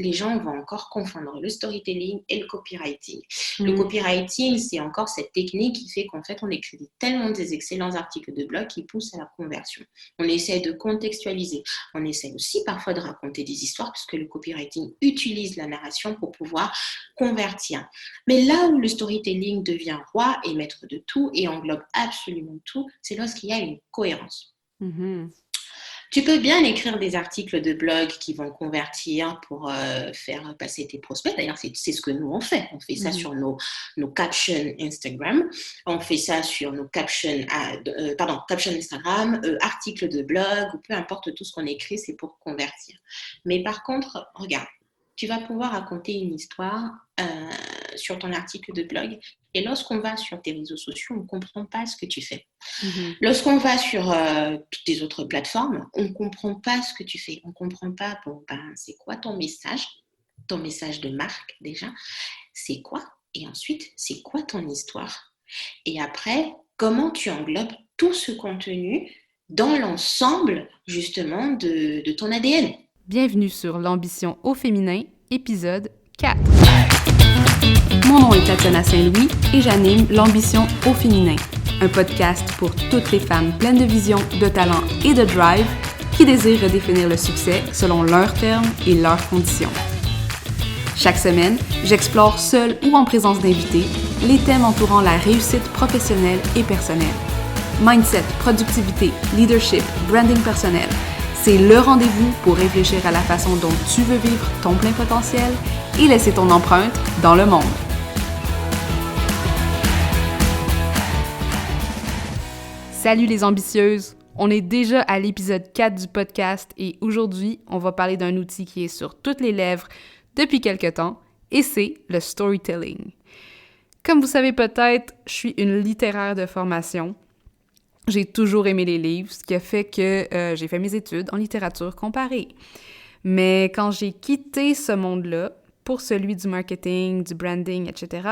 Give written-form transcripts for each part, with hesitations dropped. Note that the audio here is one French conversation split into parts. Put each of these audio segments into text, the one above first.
les gens vont encore confondre le storytelling et le copywriting. Le copywriting, c'est encore cette technique qui fait qu'en fait, on écrit tellement des excellents articles de blog qui poussent à la conversion. On essaie de contextualiser. On essaie aussi parfois de raconter des histoires puisque le copywriting utilise la narration pour pouvoir convertir. Mais là où le storytelling devient roi et maître de tout et englobe absolument tout, c'est lorsqu'il y a une cohérence. Tu peux bien écrire des articles de blog qui vont convertir pour faire passer tes prospects. D'ailleurs, c'est ce que nous, on fait. On fait ça sur nos captions Instagram. On fait ça sur nos captions Instagram, articles de blog, ou peu importe tout ce qu'on écrit, c'est pour convertir. Mais par contre, regarde, tu vas pouvoir raconter une histoire sur ton article de blog. Et lorsqu'on va sur tes réseaux sociaux, on ne comprend pas ce que tu fais. Lorsqu'on va sur toutes les autres plateformes, on ne comprend pas ce que tu fais. On ne comprend pas, c'est quoi ton message de marque déjà, c'est quoi? Et ensuite, c'est quoi ton histoire? Et après, comment tu englobes tout ce contenu dans l'ensemble, justement, de ton ADN? Bienvenue sur l'ambition au féminin, épisode 4. Mon nom est Tatiana Saint-Louis et j'anime l'ambition au féminin, un podcast pour toutes les femmes pleines de vision, de talent et de drive qui désirent redéfinir le succès selon leurs termes et leurs conditions. Chaque semaine, j'explore seule ou en présence d'invités les thèmes entourant la réussite professionnelle et personnelle. Mindset, productivité, leadership, branding personnel. C'est le rendez-vous pour réfléchir à la façon dont tu veux vivre ton plein potentiel et laisser ton empreinte dans le monde. Salut les ambitieuses! On est déjà à l'épisode 4 du podcast et aujourd'hui, on va parler d'un outil qui est sur toutes les lèvres depuis quelque temps et c'est le storytelling. Comme vous savez peut-être, je suis une littéraire de formation. J'ai toujours aimé les livres, ce qui a fait que j'ai fait mes études en littérature comparée. Mais quand j'ai quitté ce monde-là pour celui du marketing, du branding, etc.,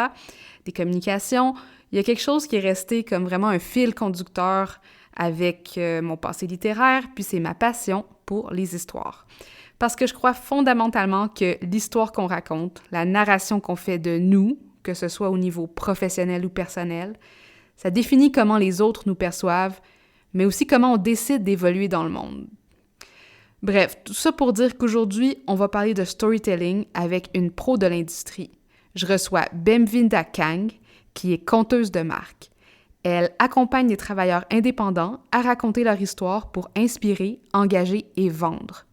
des communications, il y a quelque chose qui est resté comme vraiment un fil conducteur avec mon passé littéraire, puis c'est ma passion pour les histoires. Parce que je crois fondamentalement que l'histoire qu'on raconte, la narration qu'on fait de nous, que ce soit au niveau professionnel ou personnel, ça définit comment les autres nous perçoivent, mais aussi comment on décide d'évoluer dans le monde. Bref, tout ça pour dire qu'aujourd'hui, on va parler de storytelling avec une pro de l'industrie. Je reçois Bemvinda Kang, qui est conteuse de marque. Elle accompagne les travailleurs indépendants à raconter leur histoire pour inspirer, engager et vendre.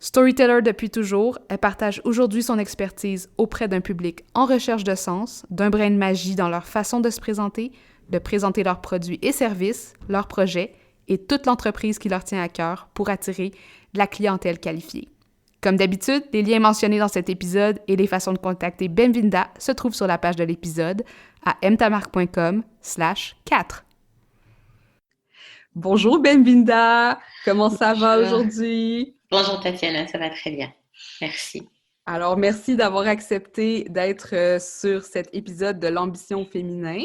Storyteller depuis toujours, elle partage aujourd'hui son expertise auprès d'un public en recherche de sens, d'un brin de magie dans leur façon de se présenter, de présenter leurs produits et services, leurs projets et toute l'entreprise qui leur tient à cœur pour attirer de la clientèle qualifiée. Comme d'habitude, les liens mentionnés dans cet épisode et les façons de contacter Bemvinda se trouvent sur la page de l'épisode à mtamarque.com/4. Bonjour Bemvinda, comment ça va aujourd'hui? Bonjour Tatiana, ça va très bien. Merci. Alors, merci d'avoir accepté d'être sur cet épisode de l'ambition féminin.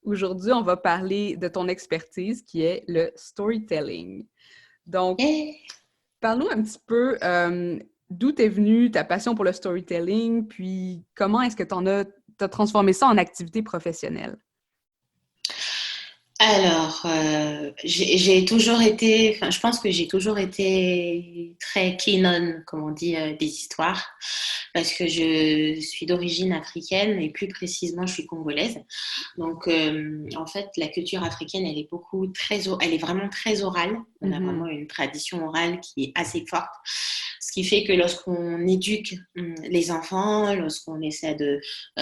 Aujourd'hui, on va parler de ton expertise qui est le storytelling. Donc, parle-nous un petit peu d'où t'es venue ta passion pour le storytelling, puis comment est-ce que t'as transformé ça en activité professionnelle? Alors, j'ai toujours été, je pense que j'ai toujours été très keen on, comme on dit, des histoires, parce que je suis d'origine africaine et plus précisément, je suis congolaise. Donc, en fait, la culture africaine, elle est vraiment très orale. On a vraiment une tradition orale qui est assez forte. Ce qui fait que lorsqu'on éduque les enfants, lorsqu'on essaie de...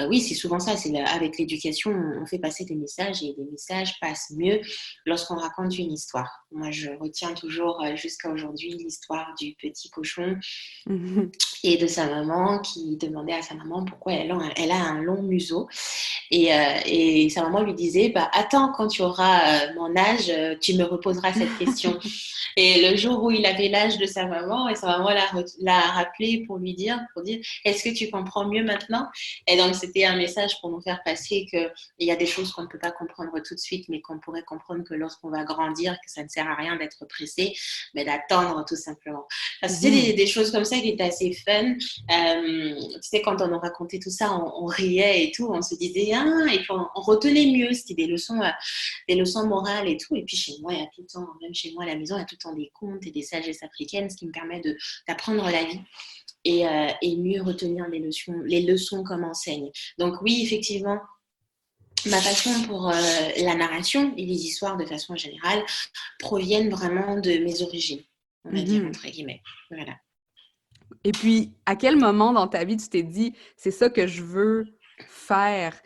oui, c'est souvent ça, avec l'éducation, on fait passer des messages et les messages passent mieux lorsqu'on raconte une histoire. Moi, je retiens toujours jusqu'à aujourd'hui l'histoire du petit cochon et de sa maman qui demandait à sa maman pourquoi elle a un long museau. Et sa maman lui disait, attends, quand tu auras mon âge, tu me reposeras cette question. Et le jour où il avait l'âge de sa maman, et sa maman l'a rappelé pour dire, est-ce que tu comprends mieux maintenant? Et donc, c'était un message pour nous faire passer qu'il y a des choses qu'on ne peut pas comprendre tout de suite, mais qu'on pourrait comprendre que lorsqu'on va grandir, que ça sert à rien d'être pressé, mais d'attendre tout simplement. Enfin, c'était des choses comme ça qui étaient assez fun. Tu sais, quand on nous racontait tout ça, on riait et tout, on se disait, et puis on retenait mieux, c'était des leçons morales et tout. Et puis chez moi, il y a tout le temps, même chez moi à la maison, il y a tout le temps des contes et des sagesses africaines, ce qui me permet d'apprendre la vie et mieux retenir les leçons comme enseigne. Donc oui, effectivement, ma passion pour la narration et les histoires de façon générale proviennent vraiment de mes origines, on va dire, entre guillemets. Voilà. Et puis, à quel moment dans ta vie tu t'es dit, c'est ça que je veux faire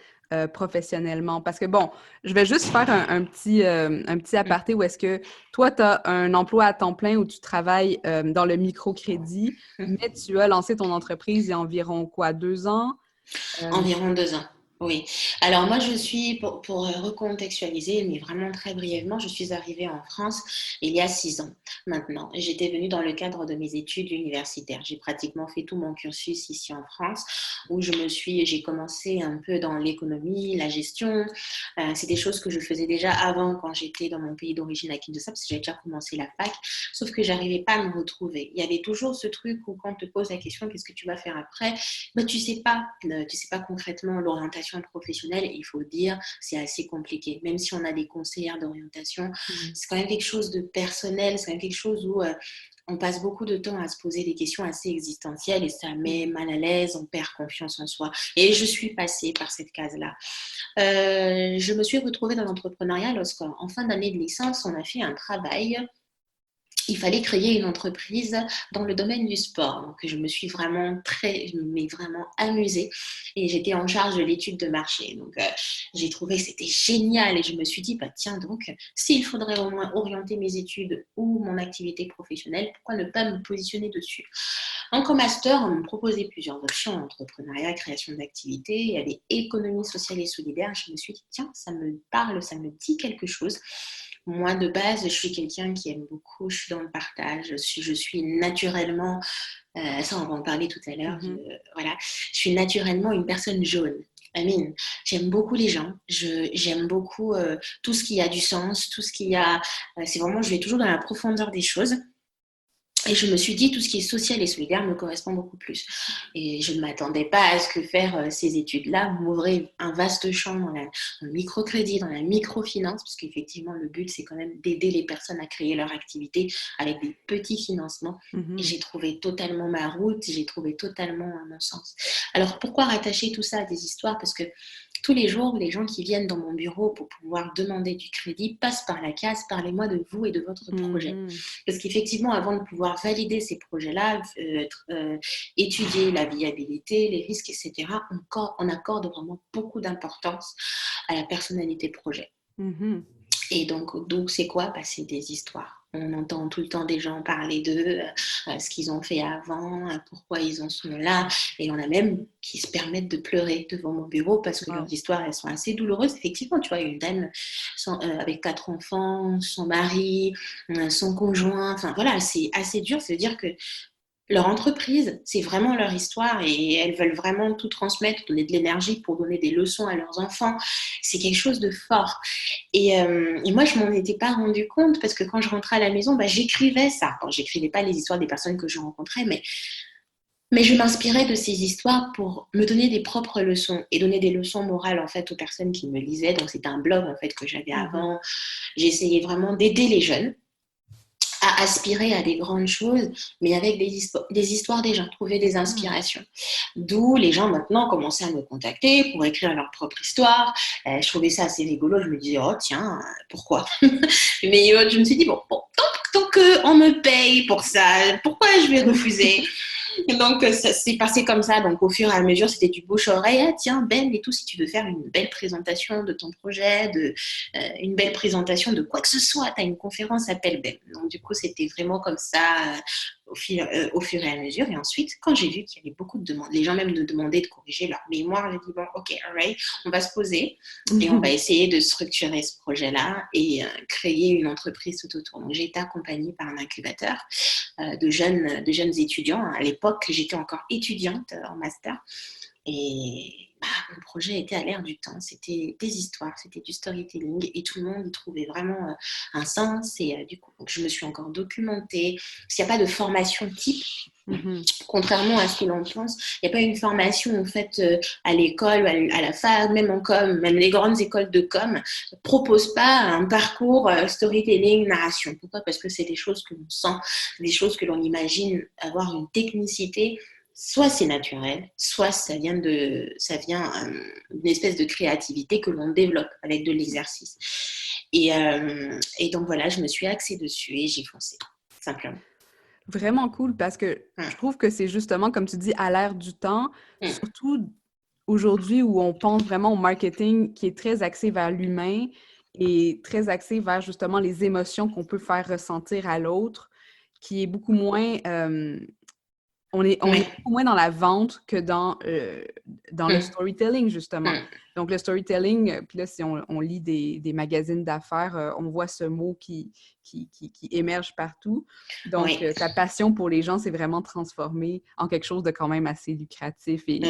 professionnellement? Parce que bon, je vais juste faire un petit aparté où est-ce que toi, tu as un emploi à temps plein où tu travailles dans le microcrédit, mais tu as lancé ton entreprise il y a environ quoi, 2 ans? Environ 2 ans. Oui. Alors moi, je suis, pour recontextualiser, mais vraiment très brièvement, je suis arrivée en France il y a 6 ans maintenant. J'étais venue dans le cadre de mes études universitaires. J'ai pratiquement fait tout mon cursus ici en France, où j'ai commencé un peu dans l'économie, la gestion. C'est des choses que je faisais déjà avant quand j'étais dans mon pays d'origine à Kinshasa, parce que j'avais déjà commencé la fac, sauf que j'arrivais pas à me retrouver. Il y avait toujours ce truc où quand on te pose la question, qu'est-ce que tu vas faire après? Ben, tu sais pas concrètement l'orientation professionnelle, il faut dire, c'est assez compliqué. Même si on a des conseillères d'orientation, c'est quand même quelque chose de personnel, c'est quand même quelque chose où on passe beaucoup de temps à se poser des questions assez existentielles et ça met mal à l'aise, on perd confiance en soi. Et je suis passée par cette case-là. Je me suis retrouvée dans l'entrepreneuriat lorsqu'en fin d'année de licence, on a fait un travail. Il fallait créer une entreprise dans le domaine du sport. Donc, je me suis vraiment amusée et j'étais en charge de l'étude de marché. Donc, j'ai trouvé que c'était génial et je me suis dit, tiens, donc, s'il faudrait au moins orienter mes études ou mon activité professionnelle, pourquoi ne pas me positionner dessus? Donc, en master, on me proposait plusieurs options, entrepreneuriat, création d'activités. Il y avait économie sociale et solidaire. Je me suis dit, tiens, ça me parle, ça me dit quelque chose. Moi, de base, je suis quelqu'un qui aime beaucoup, je suis dans le partage, je suis naturellement, ça on va en parler tout à l'heure, je suis naturellement une personne jaune. Amine, j'aime beaucoup les gens, j'aime beaucoup tout ce qui a du sens, tout ce qui a... c'est vraiment, je vais toujours dans la profondeur des choses. Et je me suis dit, tout ce qui est social et solidaire me correspond beaucoup plus. Et je ne m'attendais pas à ce que faire ces études-là m'ouvrait un vaste champ dans le microcrédit, dans la microfinance, parce qu'effectivement, le but, c'est quand même d'aider les personnes à créer leur activité avec des petits financements. Et j'ai trouvé totalement ma route, j'ai trouvé totalement mon sens. Alors, pourquoi rattacher tout ça à des histoires? Parce que tous les jours, les gens qui viennent dans mon bureau pour pouvoir demander du crédit passent par la case « Parlez-moi de vous et de votre projet ». Parce qu'effectivement, avant de pouvoir valider ces projets-là, étudier la viabilité, les risques, etc., on accorde vraiment beaucoup d'importance à la personnalité projet. Et donc c'est quoi? C'est des histoires. On entend tout le temps des gens parler d'eux, ce qu'ils ont fait avant, pourquoi ils en sont là. Et on a même qui se permettent de pleurer devant mon bureau parce que leurs histoires, elles sont assez douloureuses. Effectivement, tu vois, une dame avec 4 enfants, son mari, son conjoint. Enfin, voilà, c'est assez dur. Ça veut dire que leur entreprise, c'est vraiment leur histoire et elles veulent vraiment tout transmettre, donner de l'énergie pour donner des leçons à leurs enfants. C'est quelque chose de fort. Et moi, je m'en étais pas rendu compte parce que quand je rentrais à la maison, j'écrivais ça. Bon, j'écrivais pas les histoires des personnes que je rencontrais, mais je m'inspirais de ces histoires pour me donner des propres leçons et donner des leçons morales en fait aux personnes qui me lisaient. Donc c'était un blog en fait que j'avais avant. J'essayais vraiment d'aider les jeunes à aspirer à des grandes choses, mais avec des histoires des gens, trouver des inspirations. D'où les gens maintenant commençaient à me contacter pour écrire leur propre histoire. Je trouvais ça assez rigolo. Je me disais, oh tiens, pourquoi? Mais je me suis dit, bon tant qu'on me paye pour ça, pourquoi je vais refuser? Donc, ça s'est passé comme ça. Donc, au fur et à mesure, c'était du bouche-oreille. Ah, tiens, Ben, et tout, si tu veux faire une belle présentation de ton projet, une belle présentation de quoi que ce soit, tu as une conférence, appelle Ben. Donc, du coup, c'était vraiment comme ça au fur et à mesure. Et ensuite, quand j'ai vu qu'il y avait beaucoup de demandes, les gens même me demandaient de corriger leur mémoire, j'ai dit, bon, ok, alright, on va se poser et on va essayer de structurer ce projet-là et créer une entreprise tout autour. Donc, j'ai été accompagnée par un incubateur de jeunes étudiants. À l'époque, j'étais encore étudiante en master. Et mon projet était à l'air du temps. C'était des histoires, c'était du storytelling et tout le monde y trouvait vraiment un sens. Et du coup, donc, je me suis encore documentée. Parce qu'il n'y a pas de formation type. Contrairement à ce que l'on pense, il n'y a pas une formation en fait à l'école, à la fac, même en com, même les grandes écoles de com ne proposent pas un parcours storytelling, narration. Pourquoi? Parce que c'est des choses que l'on sent, des choses que l'on imagine avoir une technicité. Soit c'est naturel, soit ça vient d'une espèce de créativité que l'on développe avec de l'exercice. Et donc voilà, je me suis axée dessus et j'ai foncé, simplement. Vraiment cool parce que je trouve que c'est justement, comme tu dis, à l'ère du temps, surtout aujourd'hui où on pense vraiment au marketing qui est très axé vers l'humain et très axé vers justement les émotions qu'on peut faire ressentir à l'autre, qui est beaucoup moins... on est beaucoup moins dans la vente que dans le storytelling, justement. Donc, le storytelling, puis là, si on lit des magazines d'affaires, on voit ce mot qui émerge partout. Donc, ta passion pour les gens s'est vraiment transformée en quelque chose de quand même assez lucratif et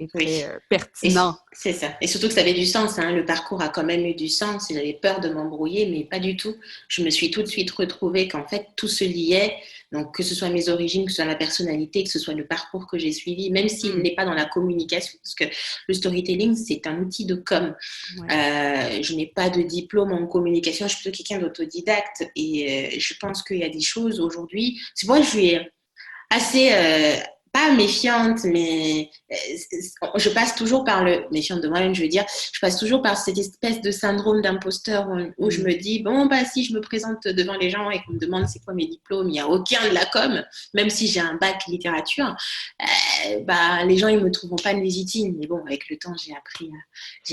très pertinent. C'est ça. Et surtout que ça avait du sens. Hein. Le parcours a quand même eu du sens. J'avais peur de m'embrouiller, mais pas du tout. Je me suis tout de suite retrouvée qu'en fait, tout se liait. Donc, que ce soit mes origines, que ce soit ma personnalité, que ce soit le parcours que j'ai suivi, même s'il n'est pas dans la communication, parce que le storytelling, c'est un outil de com. Je n'ai pas de diplôme en communication, je suis plutôt quelqu'un d'autodidacte et je pense qu'il y a des choses aujourd'hui. C'est moi, je suis assez... pas méfiante, mais je passe toujours par méfiante de moi-même, je veux dire, je passe toujours par cette espèce de syndrome d'imposteur où je me dis, bon, si je me présente devant les gens et qu'on me demande c'est quoi mes diplômes, il n'y a aucun de la com, même si j'ai un bac littérature, les gens, ils me trouveront pas légitime. Mais bon, avec le temps, j'ai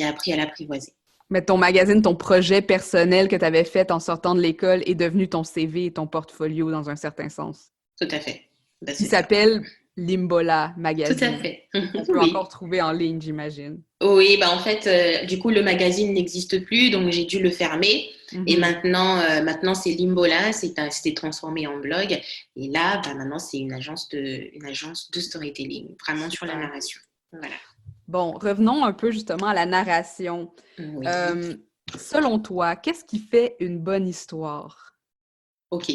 appris à l'apprivoiser. Mais ton magazine, ton projet personnel que tu avais fait en sortant de l'école est devenu ton CV et ton portfolio dans un certain sens. Tout à fait. Qui s'appelle Limbola Magazine. Tout à fait. On peut encore trouver en ligne, j'imagine. Oui, en fait, du coup, le magazine n'existe plus, donc j'ai dû le fermer. Et maintenant, c'est Limbola, c'était transformé en blog. Et là, maintenant, c'est une agence de storytelling, vraiment sur la narration. Voilà. Bon, revenons un peu justement à la narration. Oui. Selon toi, qu'est-ce qui fait une bonne histoire? OK.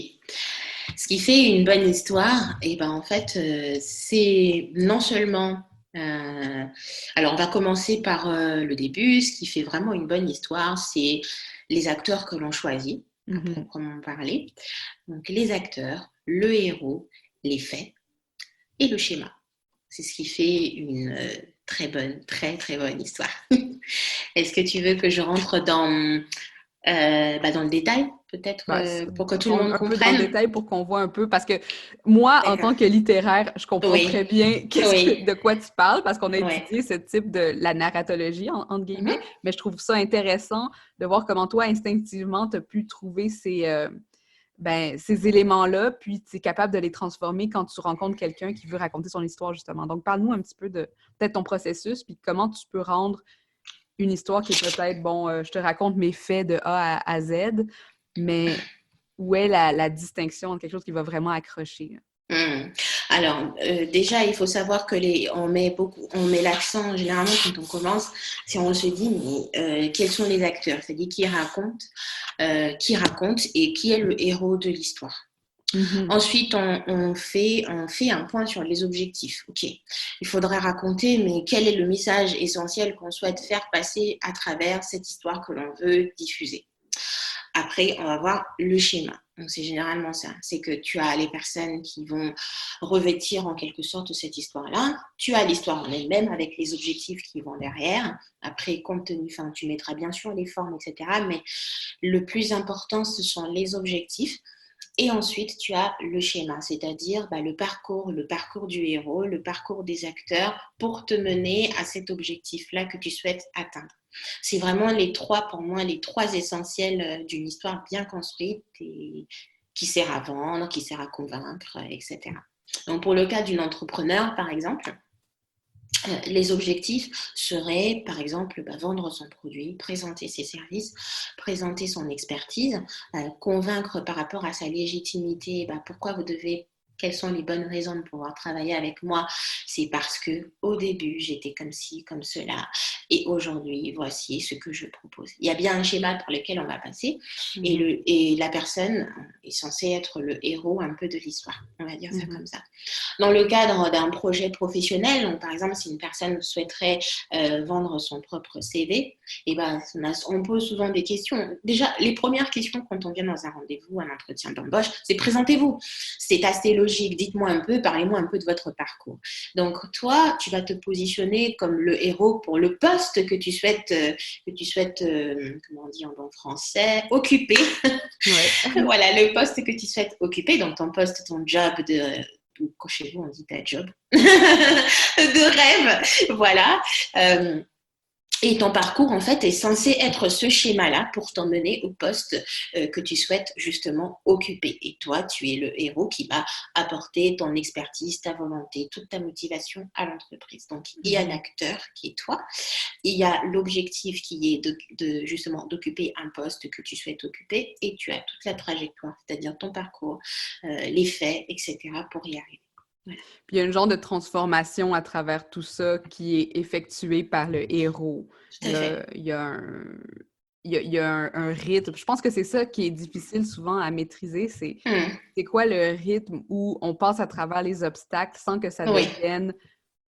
Ce qui fait une bonne histoire, en fait, c'est non seulement... alors, on va commencer par le début. Ce qui fait vraiment une bonne histoire, c'est les acteurs que l'on choisit, à proprement parler. Donc, les acteurs, le héros, les faits et le schéma. C'est ce qui fait une très très bonne histoire. Est-ce que tu veux que je rentre dans le détail, peut-être, pour que tout le monde comprenne? Un peu dans le détail pour qu'on voit un peu, parce que moi, en tant que littéraire, je comprends très bien de quoi tu parles, parce qu'on a étudié ce type de la narratologie, entre guillemets, mais je trouve ça intéressant de voir comment toi, instinctivement, tu as pu trouver ces éléments-là, puis tu es capable de les transformer quand tu rencontres quelqu'un qui veut raconter son histoire, justement. Donc, parle-nous un petit peu de peut-être ton processus, puis comment tu peux rendre une histoire qui est peut-être, je te raconte mes faits de A à Z, mais où est la distinction entre quelque chose qui va vraiment accrocher? Alors, déjà, il faut savoir que on met l'accent généralement quand on commence, si on se dit, mais quels sont les acteurs? C'est-à-dire qui raconte et qui est le héros de l'histoire. Ensuite, on fait un point sur les objectifs. OK, il faudrait raconter, mais quel est le message essentiel qu'on souhaite faire passer à travers cette histoire que l'on veut diffuser? Après, on va voir le schéma. Donc, c'est généralement ça. C'est que tu as les personnes qui vont revêtir en quelque sorte cette histoire-là. Tu as l'histoire en elle-même avec les objectifs qui vont derrière. Après, tu mettras bien sûr les formes, etc. Mais le plus important, ce sont les objectifs. Et ensuite, tu as le schéma, c'est-à-dire le parcours du héros, le parcours des acteurs pour te mener à cet objectif-là que tu souhaites atteindre. C'est vraiment pour moi, les trois essentiels d'une histoire bien construite et qui sert à vendre, qui sert à convaincre, etc. Donc, pour le cas d'une entrepreneur, par exemple, les objectifs seraient, par exemple, vendre son produit, présenter ses services, présenter son expertise, convaincre par rapport à sa légitimité, pourquoi vous devez Quelles sont les bonnes raisons de pouvoir travailler avec moi? C'est parce que au début, j'étais comme ci, comme cela, et aujourd'hui, voici ce que je propose. Il y a bien un schéma par lequel on va passer, et la personne est censée être le héros un peu de l'histoire. On va dire ça comme ça. Dans le cadre d'un projet professionnel, donc, par exemple, si une personne souhaiterait vendre son propre CV, et ben, on pose souvent des questions. Déjà, les premières questions quand on vient dans un rendez-vous, un entretien d'embauche, c'est présentez-vous. C'est assez logique. Dites-moi un peu, parlez-moi un peu de votre parcours. Donc, toi, tu vas te positionner comme le héros pour le poste que tu souhaites, comment on dit en bon français, occuper. Ouais. Voilà, le poste que tu souhaites occuper, donc ton poste, ton job chez vous, on dit ta job de rêve, voilà. Et ton parcours, en fait, est censé être ce schéma-là pour t'emmener au poste que tu souhaites justement occuper. Et toi, tu es le héros qui va apporter ton expertise, ta volonté, toute ta motivation à l'entreprise. Donc, il y a l'acteur qui est toi. Il y a l'objectif qui est justement d'occuper un poste que tu souhaites occuper. Et tu as toute la trajectoire, c'est-à-dire ton parcours, les faits, etc. pour y arriver. Voilà. Puis il y a une genre de transformation à travers tout ça qui est effectuée par le héros. Tout à fait. Il y a un rythme. Je pense que c'est ça qui est difficile souvent à maîtriser. C'est quoi le rythme où on passe à travers les obstacles sans que ça Oui. devienne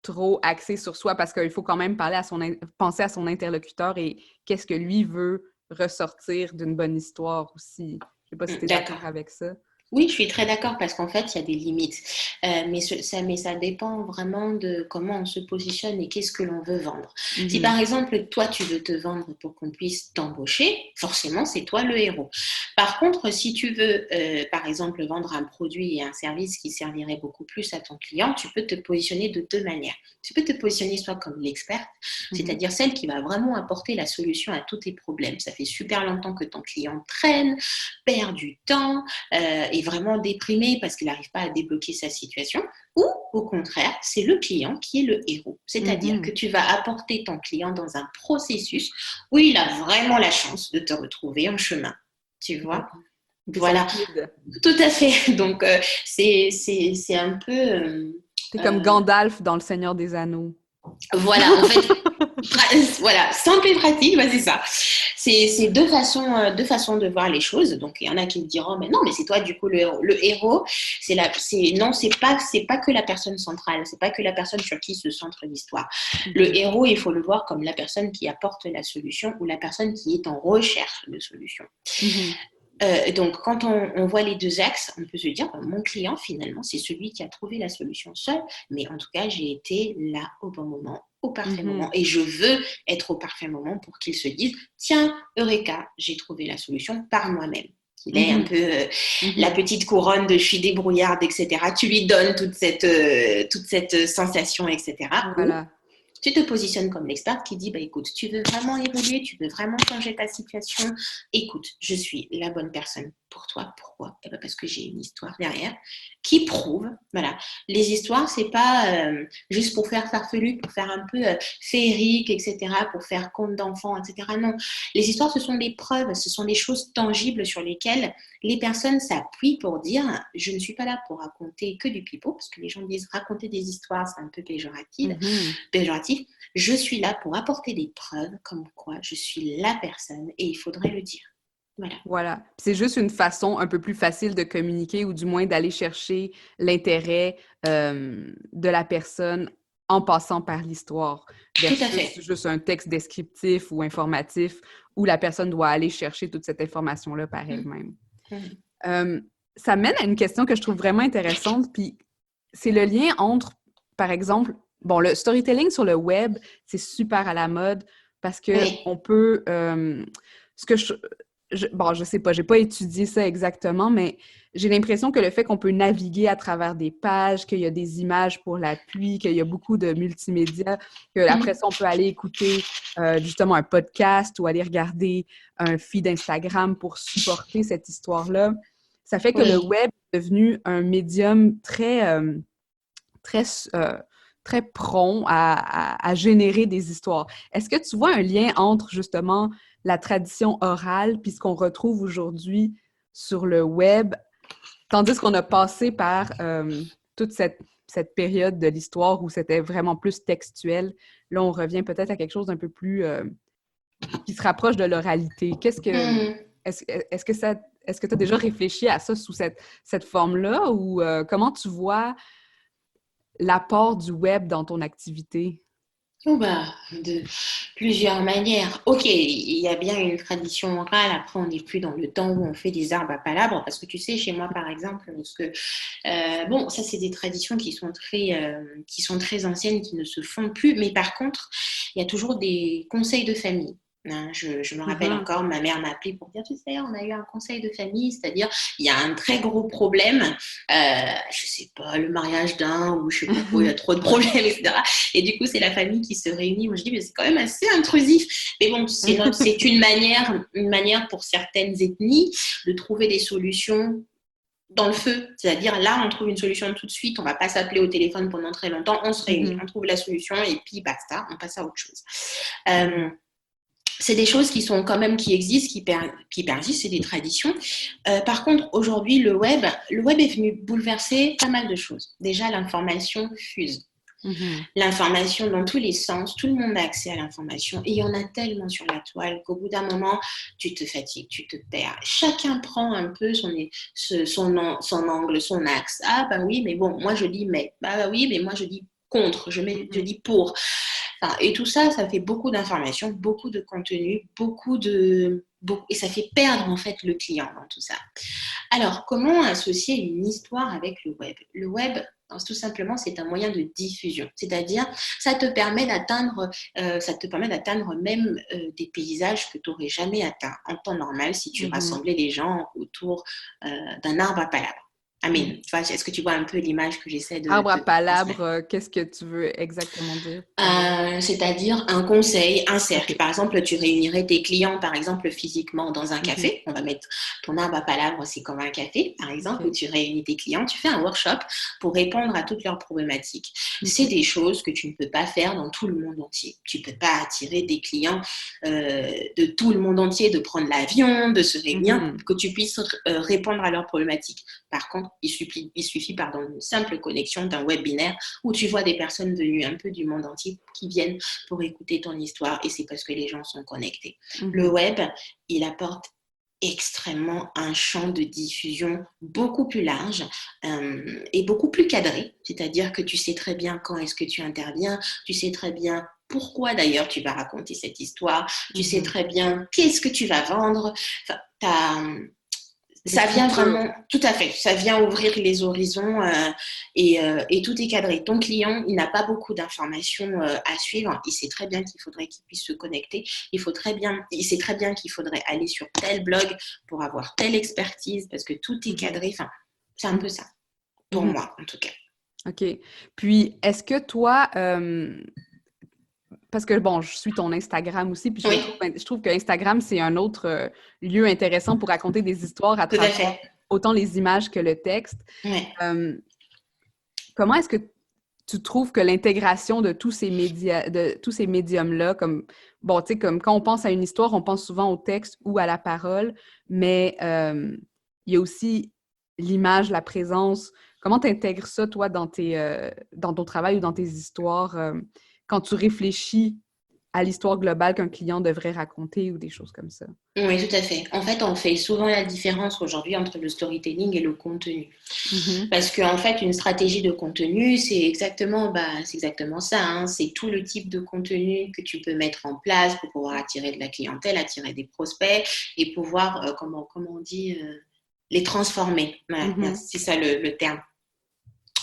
trop axé sur soi parce qu'il faut quand même penser à son interlocuteur et qu'est-ce que lui veut ressortir d'une bonne histoire aussi. Je sais pas si tu es D'accord. d'accord avec ça. Oui, je suis très d'accord parce qu'en fait, il y a des limites. Mais ça dépend vraiment de comment on se positionne et qu'est-ce que l'on veut vendre. Si par exemple, toi, tu veux te vendre pour qu'on puisse t'embaucher, forcément, c'est toi le héros. Par contre, si tu veux, par exemple, vendre un produit et un service qui servirait beaucoup plus à ton client, tu peux te positionner de deux manières. Tu peux te positionner soit comme l'experte, c'est-à-dire celle qui va vraiment apporter la solution à tous tes problèmes. Ça fait super longtemps que ton client traîne, perd du temps, est vraiment déprimé parce qu'il n'arrive pas à débloquer sa situation, ou au contraire, c'est le client qui est le héros. C'est-à-dire que tu vas apporter ton client dans un processus où il a vraiment la chance de te retrouver en chemin. Tu vois? C'est son Voilà, guide. tout à fait. Donc, c'est un peu... C'est comme Gandalf dans Le Seigneur des Anneaux. Voilà, en fait, voilà, simple et pratique, bah c'est ça. C'est deux façons de voir les choses. Donc, il y en a qui me diront, mais non, mais c'est toi, du coup, le héros. Le héros, non, c'est pas que la personne centrale, c'est pas que la personne sur qui se centre l'histoire. Le héros, il faut le voir comme la personne qui apporte la solution ou la personne qui est en recherche de solution. Donc, quand on voit les deux axes, on peut se dire, mon client, finalement, c'est celui qui a trouvé la solution seul, mais en tout cas, j'ai été là au bon moment, au parfait moment, et je veux être au parfait moment pour qu'il se dise, tiens, Eureka, j'ai trouvé la solution par moi-même. Il est un peu la petite couronne de je suis débrouillarde, etc. Tu lui donnes toute cette sensation, etc. Voilà. Tu te positionnes comme l'experte qui dit, écoute, tu veux vraiment évoluer, tu veux vraiment changer ta situation, écoute, je suis la bonne personne pour toi. Pourquoi? Parce que j'ai une histoire derrière qui prouve, voilà, les histoires, c'est pas juste pour faire farfelu, pour faire un peu féerique, etc., pour faire conte d'enfants, etc. Non, les histoires, ce sont des preuves, ce sont des choses tangibles sur lesquelles les personnes s'appuient pour dire, je ne suis pas là pour raconter que du pipeau, parce que les gens disent raconter des histoires, c'est un peu péjoratif. Je suis là pour apporter des preuves comme quoi je suis la personne et il faudrait le dire. Voilà. C'est juste une façon un peu plus facile de communiquer ou du moins d'aller chercher l'intérêt de la personne en passant par l'histoire versus juste un texte descriptif ou informatif où la personne doit aller chercher toute cette information-là par elle-même. Ça mène à une question que je trouve vraiment intéressante, puis c'est le lien entre, par exemple, le storytelling sur le web, c'est super à la mode parce que on peut... je sais pas, j'ai pas étudié ça exactement, mais j'ai l'impression que le fait qu'on peut naviguer à travers des pages, qu'il y a des images pour la pluie, qu'il y a beaucoup de multimédia, qu'après ça, on peut aller écouter justement un podcast ou aller regarder un feed Instagram pour supporter cette histoire-là. Ça fait que le web est devenu un médium très prompt à générer des histoires. Est-ce que tu vois un lien entre justement la tradition orale puis ce qu'on retrouve aujourd'hui sur le web Tandis qu'on a passé par toute cette période de l'histoire où c'était vraiment plus textuel. Là, on revient peut-être à quelque chose d'un peu plus qui se rapproche de l'oralité. Est-ce que tu as déjà réfléchi à ça sous cette forme-là ou comment tu vois l'apport du web dans ton activité? Oh bah, de plusieurs manières. Ok, il y a bien une tradition orale. Après, on n'est plus dans le temps où on fait des arbres à palabres. Parce que tu sais, chez moi, par exemple, bon, ça, c'est des traditions qui sont très anciennes, qui ne se font plus. Mais par contre, il y a toujours des conseils de famille. Hein, je me rappelle encore, ma mère m'a appelé pour dire, tu sais, on a eu un conseil de famille, c'est-à-dire, il y a un très gros problème, je sais pas, le mariage d'un, ou je sais pas quoi, il y a trop de problèmes, etc. Et du coup, c'est la famille qui se réunit. Moi, je dis, mais c'est quand même assez intrusif. Mais bon, c'est une manière pour certaines ethnies de trouver des solutions dans le feu. C'est-à-dire, là, on trouve une solution tout de suite. On ne va pas s'appeler au téléphone pendant très longtemps. On se réunit, on trouve la solution et puis basta, on passe à autre chose. C'est des choses qui sont quand même, qui existent, qui persistent, c'est des traditions. Par contre, aujourd'hui, le web est venu bouleverser pas mal de choses. Déjà, l'information fuse. L'information dans tous les sens, tout le monde a accès à l'information et il y en a tellement sur la toile qu'au bout d'un moment, tu te fatigues, tu te perds. Chacun prend un peu son angle, son axe. Ah bah oui, mais bon, moi je dis mais. Bah oui, mais moi je dis contre, je dis pour. Enfin, et tout ça, ça fait beaucoup d'informations, beaucoup de contenu, et ça fait perdre en fait le client dans tout ça. Alors, comment associer une histoire avec le web? Le web, tout simplement, c'est un moyen de diffusion. C'est-à-dire, ça te permet d'atteindre même des paysages que tu n'aurais jamais atteints en temps normal si tu rassemblais les gens autour d'un arbre à palabres. Amine, est-ce que tu vois un peu l'image que j'essaie de... Arbre à palabres, qu'est-ce que tu veux exactement dire? C'est-à-dire un conseil, un cercle. Par exemple, tu réunirais tes clients, par exemple, physiquement dans un café. On va mettre ton arbre à palabres, c'est comme un café, par exemple, où tu réunis tes clients. Tu fais un workshop pour répondre à toutes leurs problématiques. C'est des choses que tu ne peux pas faire dans tout le monde entier. Tu ne peux pas attirer des clients de tout le monde entier, de prendre l'avion, de se réunir, que tu puisses répondre à leurs problématiques. Par contre, il suffit d'une simple connexion, d'un webinaire où tu vois des personnes venues un peu du monde entier qui viennent pour écouter ton histoire et c'est parce que les gens sont connectés. Le web, il apporte extrêmement un champ de diffusion beaucoup plus large et beaucoup plus cadré, c'est-à-dire que tu sais très bien quand est-ce que tu interviens, tu sais très bien pourquoi d'ailleurs tu vas raconter cette histoire, tu sais très bien qu'est-ce que tu vas vendre, ça vient vraiment, tout à fait, ça vient ouvrir les horizons et tout est cadré. Ton client, il n'a pas beaucoup d'informations à suivre. Il sait très bien qu'il faudrait qu'il puisse se connecter. Il sait très bien qu'il faudrait aller sur tel blog pour avoir telle expertise parce que tout est cadré. Enfin, c'est un peu ça, pour moi en tout cas. OK. Puis, est-ce que toi, parce que, bon, je suis ton Instagram aussi, puis je trouve que Instagram, c'est un autre lieu intéressant pour raconter des histoires à travers autant les images que le texte. Comment est-ce que tu trouves que l'intégration de tous ces médiums-là, comme, bon, tu sais, comme quand on pense à une histoire, on pense souvent au texte ou à la parole, mais il y a aussi l'image, la présence. Comment tu intègres ça, toi, dans ton travail ou dans tes histoires, quand tu réfléchis à l'histoire globale qu'un client devrait raconter ou des choses comme ça? Oui, tout à fait. En fait, on fait souvent la différence aujourd'hui entre le storytelling et le contenu. Parce qu'en fait, une stratégie de contenu, c'est exactement ça. Hein. C'est tout le type de contenu que tu peux mettre en place pour pouvoir attirer de la clientèle, attirer des prospects et pouvoir, comment on dit, les transformer. Voilà, c'est ça le terme.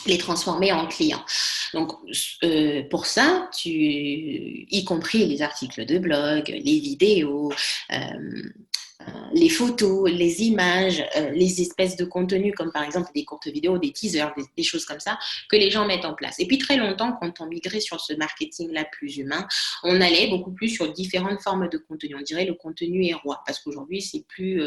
Les transformer en clients. Donc, pour ça, y compris les articles de blog, les vidéos, les photos, les images, les espèces de contenus comme par exemple des courtes vidéos, des teasers, des choses comme ça que les gens mettent en place. Et puis très longtemps, quand on migrait sur ce marketing-là plus humain, on allait beaucoup plus sur différentes formes de contenu. On dirait le contenu est roi parce qu'aujourd'hui, c'est plus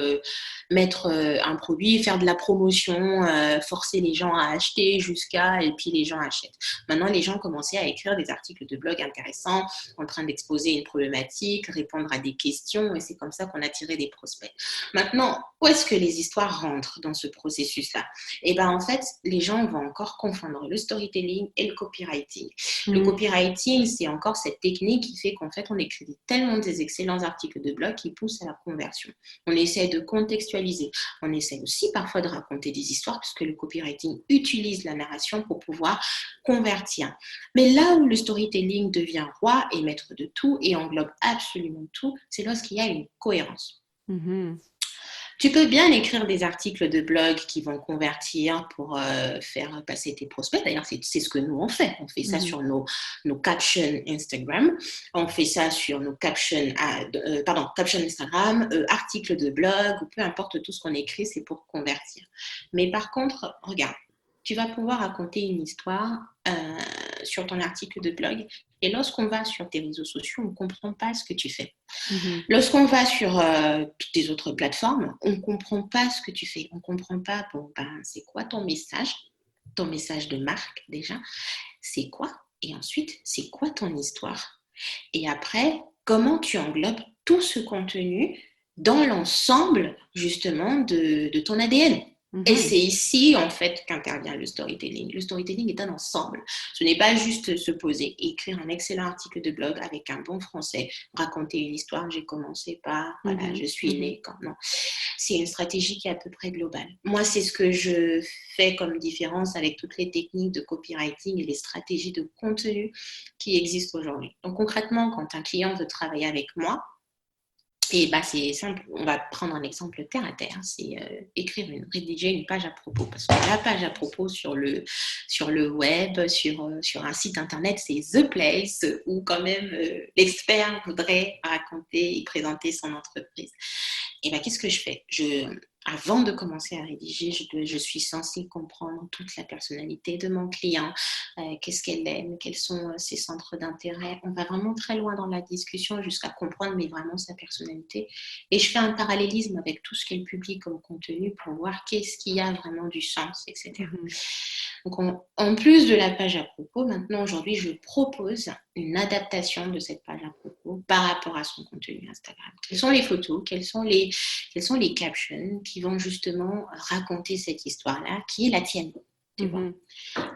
mettre un produit, faire de la promotion, forcer les gens à acheter et puis les gens achètent. Maintenant, les gens commençaient à écrire des articles de blog intéressants, en train d'exposer une problématique, répondre à des questions et c'est comme ça qu'on attirait des prospects. prospects. Maintenant, où est-ce que les histoires rentrent dans ce processus-là? Eh bien, en fait, les gens vont encore confondre le storytelling et le copywriting. Le copywriting, c'est encore cette technique qui fait qu'en fait, on écrit tellement des excellents articles de blog qui poussent à la conversion. On essaie de contextualiser. On essaie aussi parfois de raconter des histoires puisque le copywriting utilise la narration pour pouvoir convertir. Mais là où le storytelling devient roi et maître de tout et englobe absolument tout, c'est lorsqu'il y a une cohérence. Tu peux bien écrire des articles de blog qui vont convertir pour faire passer tes prospects. D'ailleurs, c'est ce que nous, on fait. On fait ça sur nos captions Instagram. On fait ça sur nos captions Instagram, articles de blog, ou peu importe tout ce qu'on écrit, c'est pour convertir. Mais par contre, regarde, tu vas pouvoir raconter une histoire sur ton article de blog. Et lorsqu'on va sur tes réseaux sociaux, on ne comprend pas ce que tu fais. Lorsqu'on va sur toutes les autres plateformes, on ne comprend pas ce que tu fais. On ne comprend pas, c'est quoi ton message de marque déjà, c'est quoi? Et ensuite, c'est quoi ton histoire? Et après, comment tu englobes tout ce contenu dans l'ensemble, justement, de ton ADN? Et c'est ici, en fait, qu'intervient le storytelling. Le storytelling est un ensemble. Ce n'est pas juste se poser et écrire un excellent article de blog avec un bon français, raconter une histoire, j'ai commencé par, voilà, je suis née quand... Non, c'est une stratégie qui est à peu près globale. Moi, c'est ce que je fais comme différence avec toutes les techniques de copywriting et les stratégies de contenu qui existent aujourd'hui. Donc, concrètement, quand un client veut travailler avec moi, et c'est simple, on va prendre un exemple terre à terre, c'est rédiger une page à propos, parce que la page à propos sur le web, sur un site internet, c'est the place où quand même l'expert voudrait raconter et présenter son entreprise. Et qu'est-ce que je fais? Avant de commencer à rédiger, je suis censée comprendre toute la personnalité de mon client, qu'est-ce qu'elle aime, quels sont ses centres d'intérêt. On va vraiment très loin dans la discussion jusqu'à comprendre mais vraiment sa personnalité. Et je fais un parallélisme avec tout ce qu'elle publie comme contenu pour voir qu'est-ce qui a vraiment du sens, etc. Donc, en plus de la page à propos, maintenant, aujourd'hui, je propose une adaptation de cette page à propos par rapport à son contenu Instagram. Quelles sont les photos, quelles sont les captions qui vont justement raconter cette histoire-là, qui est la tienne, tu vois.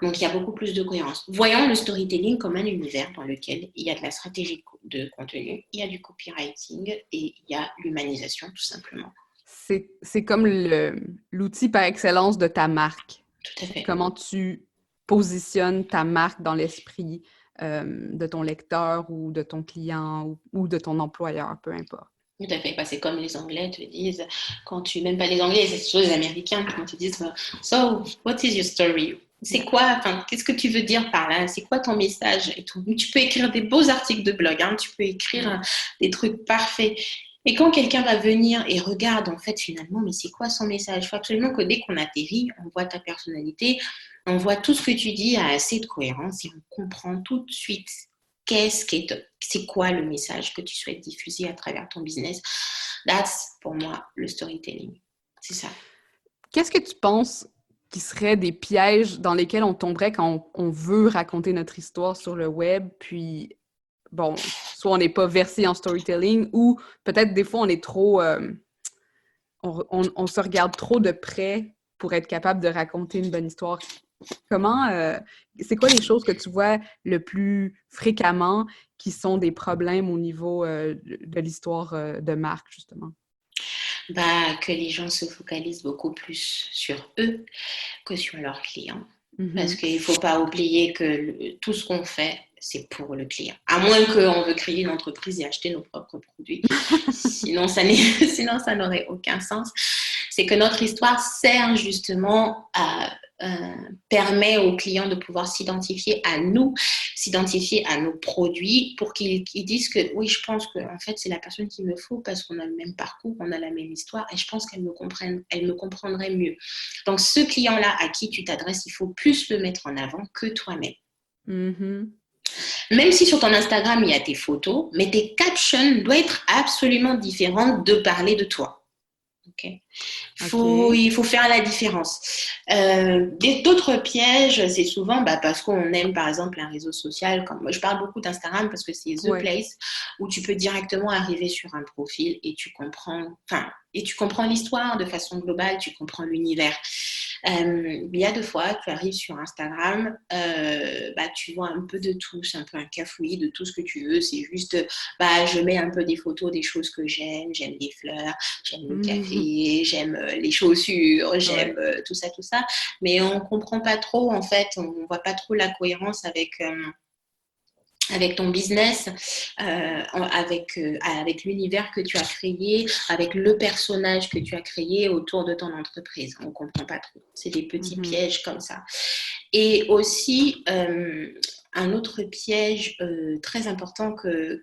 Donc, il y a beaucoup plus de cohérence. Voyons le storytelling comme un univers dans lequel il y a de la stratégie de contenu, il y a du copywriting et il y a l'humanisation, tout simplement. C'est comme l'outil par excellence de ta marque. Tout à fait. Comment tu positionnes ta marque dans l'esprit de ton lecteur ou de ton client ou de ton employeur, peu importe. Tout à fait. C'est comme les Anglais te disent, même pas les Anglais, c'est surtout les Américains qui te disent « So, what is your story ?» C'est quoi, qu'est-ce que tu veux dire par là? C'est quoi ton message et tout? Tu peux écrire des beaux articles de blog, tu peux écrire des trucs parfaits. Et quand quelqu'un va venir et regarde, en fait, finalement, mais c'est quoi son message? Il faut absolument que dès qu'on atterrit, on voit ta personnalité, on voit tout ce que tu dis a assez de cohérence et on comprend tout de suite c'est quoi le message que tu souhaites diffuser à travers ton business. That's, pour moi, le storytelling. C'est ça. Qu'est-ce que tu penses qui seraient des pièges dans lesquels on tomberait quand on veut raconter notre histoire sur le web, puis... Bon, soit on n'est pas versé en storytelling ou peut-être des fois on est trop... on se regarde trop de près pour être capable de raconter une bonne histoire. C'est quoi les choses que tu vois le plus fréquemment qui sont des problèmes au niveau de l'histoire de marque, justement? Que les gens se focalisent beaucoup plus sur eux que sur leurs clients. Parce qu'il ne faut pas oublier que tout ce qu'on fait, c'est pour le client. À moins qu'on veut créer une entreprise et acheter nos propres produits. Sinon, ça n'aurait aucun sens. C'est que notre histoire sert justement permet aux clients de pouvoir s'identifier à nous, s'identifier à nos produits pour qu'ils disent que oui, je pense que en fait, c'est la personne qu'il me faut parce qu'on a le même parcours, on a la même histoire et je pense qu'elle me comprendrait mieux. Donc, ce client-là à qui tu t'adresses, il faut plus le mettre en avant que toi-même. Même si sur ton Instagram, il y a tes photos, mais tes captions doivent être absolument différentes de parler de toi. Okay. OK. Il faut faire la différence. D'autres pièges, c'est souvent parce qu'on aime par exemple un réseau social. Comme moi, je parle beaucoup d'Instagram parce que c'est the Ouais. place où tu peux directement arriver sur un profil et tu comprends l'histoire de façon globale, tu comprends l'univers. Il y a 2 fois, tu arrives sur Instagram, tu vois un peu de tout, c'est un peu un cafouillis de tout ce que tu veux. C'est juste, je mets un peu des photos des choses que j'aime les fleurs, j'aime le Mhm. café, j'aime les chaussures, j'aime Ouais. tout ça, mais on comprend pas trop en fait, on voit pas trop la cohérence avec ton business, avec l'univers que tu as créé, avec le personnage que tu as créé autour de ton entreprise. On ne comprend pas trop. C'est des petits Mhm. pièges comme ça. Et aussi, un autre piège très important que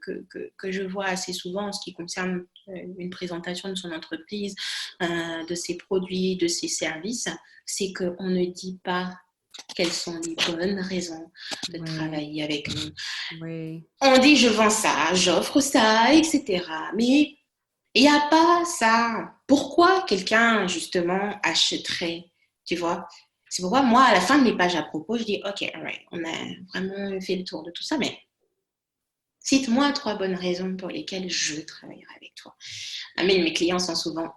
je vois assez souvent en ce qui concerne une présentation de son entreprise, de ses produits, de ses services, c'est qu'on ne dit pas quelles sont les bonnes raisons de Ouais. travailler avec nous. Ouais. On dit je vends ça, j'offre ça, etc. Mais il n'y a pas ça. Pourquoi quelqu'un, justement, achèterait, tu vois? C'est pourquoi moi, à la fin de mes pages à propos, je dis, OK, alright, on a vraiment fait le tour de tout ça, mais cite-moi 3 bonnes raisons pour lesquelles je travaillerai avec toi. Ah, mais mes clients sont souvent,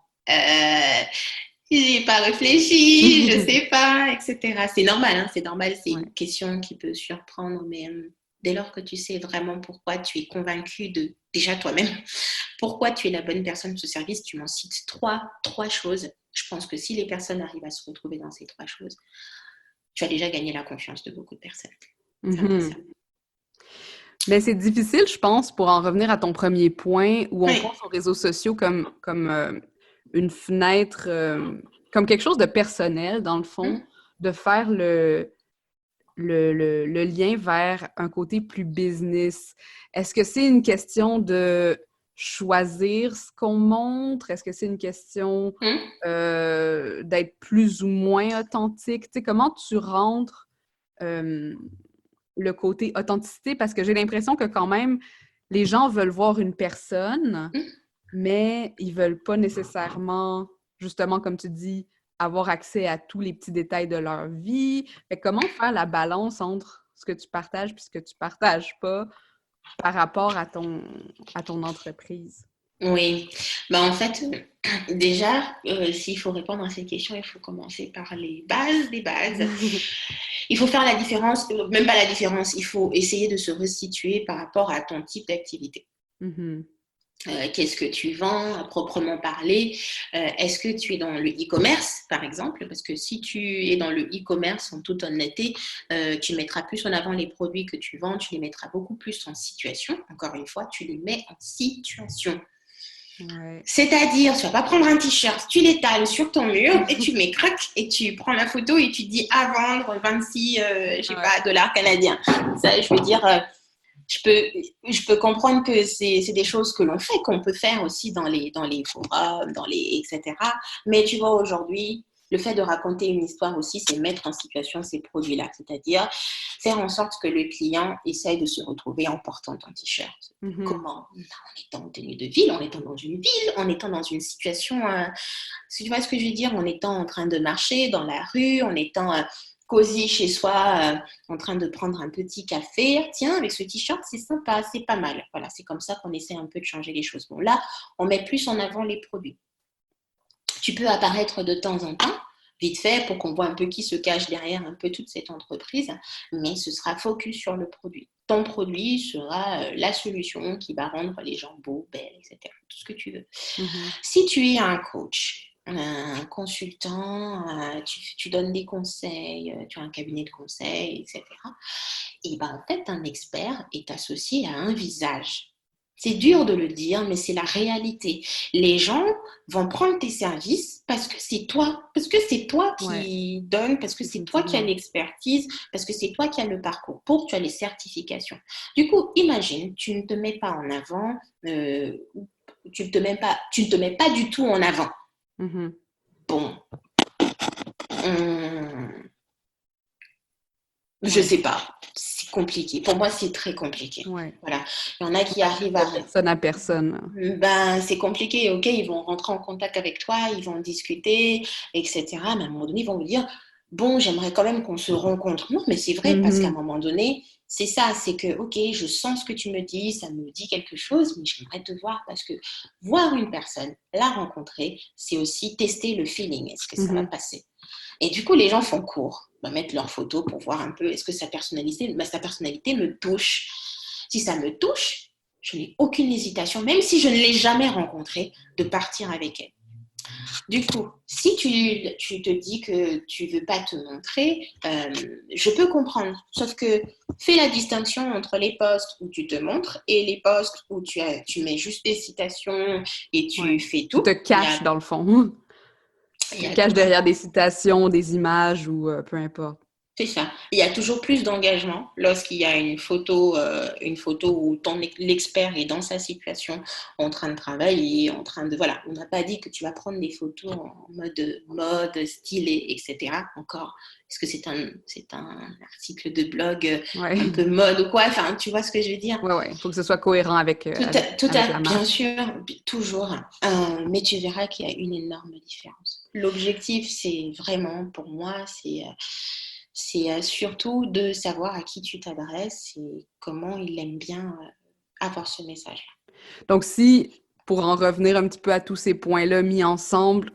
j'ai pas réfléchi, je sais pas, etc. C'est normal, hein, c'est normal, c'est Ouais. une question qui peut surprendre, mais dès lors que tu sais vraiment pourquoi tu es convaincu de déjà toi-même, pourquoi tu es la bonne personne de ce service, tu m'en cites trois choses. Je pense que si les personnes arrivent à se retrouver dans ces 3 choses, tu as déjà gagné la confiance de beaucoup de personnes. Ça me Mhm. concerne. Mais c'est difficile, je pense, pour en revenir à ton premier point, où on Oui. pense aux réseaux sociaux comme une fenêtre, comme quelque chose de personnel, dans le fond, Hum, de faire le lien vers un côté plus business. Est-ce que c'est une question de choisir ce qu'on montre? Est-ce que c'est une question hum, d'être plus ou moins authentique? Tu sais, comment tu rentres euh, le côté authenticité? Parce que j'ai l'impression que quand même, les gens veulent voir une personne, hum. mais ils veulent pas nécessairement, justement, comme tu dis, avoir accès à tous les petits détails de leur vie. Fait que comment faire la balance entre ce que tu partages et ce que tu partages pas par rapport à ton entreprise? Oui, en fait, déjà, s'il faut répondre à cette question, il faut commencer par les bases des bases. Il faut faire la différence, même pas la différence, il faut essayer de se restituer par rapport à ton type d'activité. Mhm. Qu'est-ce que tu vends à proprement parler? Est-ce que tu es dans le e-commerce, par exemple? Parce que si tu es dans le e-commerce, en toute honnêteté, tu mettras plus en avant les produits que tu vends, tu les mettras beaucoup plus en situation. Encore une fois, tu les mets en situation. Ouais. C'est-à-dire, tu vas pas prendre un t-shirt, tu l'étales sur ton mur et tu mets crac et tu prends la photo et tu dis à vendre 26, je sais Ouais. pas, dollars canadiens. Ça, je veux dire, je peux comprendre que c'est des choses que l'on fait, qu'on peut faire aussi dans les forums, etc. Mais tu vois, aujourd'hui, le fait de raconter une histoire aussi, c'est mettre en situation ces produits-là. C'est-à-dire faire en sorte que le client essaye de se retrouver en portant ton t-shirt. Mhm. Comment? En étant en tenue de ville, en étant dans une ville, en étant dans une situation, tu vois ce que je veux dire, en étant en train de marcher dans la rue, en étant cosy chez soi, en train de prendre un petit café. Tiens, avec ce t-shirt, c'est sympa, c'est pas mal. Voilà, c'est comme ça qu'on essaie un peu de changer les choses. Bon, là, on met plus en avant les produits. Tu peux apparaître de temps en temps, vite fait, pour qu'on voit un peu qui se cache derrière un peu toute cette entreprise, mais ce sera focus sur le produit. Ton produit sera la solution qui va rendre les gens beaux, belles, etc. Tout ce que tu veux. Mhm. Si tu es un coach, un consultant, tu donnes des conseils, tu as un cabinet de conseil, etc. Et ben en fait, un expert est associé à un visage. C'est dur de le dire, mais c'est la réalité. Les gens vont prendre tes services parce que c'est toi Ouais, qui donne, parce que c'est toi qui as définitivement. l'expertise, parce que c'est toi qui as le parcours pour, tu as les certifications. Du coup, imagine, tu ne te mets pas en avant, tu ne te mets pas du tout en avant. Mhm. Bon, je Ouais. sais pas. compliqué. Pour moi, c'est très compliqué. Ouais. Voilà. Il y en a qui arrivent à... De personne à personne. Ben, c'est compliqué. OK, ils vont rentrer en contact avec toi, ils vont discuter, etc. Mais à un moment donné, ils vont vous dire, bon, j'aimerais quand même qu'on se rencontre. Non, mais c'est vrai, parce qu'à un moment donné, c'est ça, c'est que, OK, je sens ce que tu me dis, ça me dit quelque chose, mais j'aimerais te voir parce que voir une personne, la rencontrer, c'est aussi tester le feeling. Est-ce que ça va passer? Et du coup, les gens font court, mettre leurs photos pour voir un peu est-ce que sa personnalité me touche. Si ça me touche, je n'ai aucune hésitation, même si je ne l'ai jamais rencontrée, de partir avec elle. Du coup, si tu te dis que tu ne veux pas te montrer, je peux comprendre. Sauf que fais la distinction entre les posts où tu te montres et les posts où tu mets juste des citations et tu fais tout. Tu te caches dans le fond. Tu te caches derrière des citations, des images ou peu importe. C'est ça. Il y a toujours plus d'engagement lorsqu'il y a une photo où l'expert est dans sa situation, en train de travailler, en train de... Voilà, on n'a pas dit que tu vas prendre des photos en mode, style, etc. Encore, parce que c'est un article de blog un peu mode ou quoi. Enfin, tu vois ce que je veux dire? Ouais. Il faut que ce soit cohérent avec la marque. Bien sûr, toujours. Mais tu verras qu'il y a une énorme différence. L'objectif, c'est vraiment, pour moi, c'est surtout de savoir à qui tu t'adresses et comment il aime bien avoir ce message-là. Donc, si, pour en revenir un petit peu à tous ces points-là mis ensemble,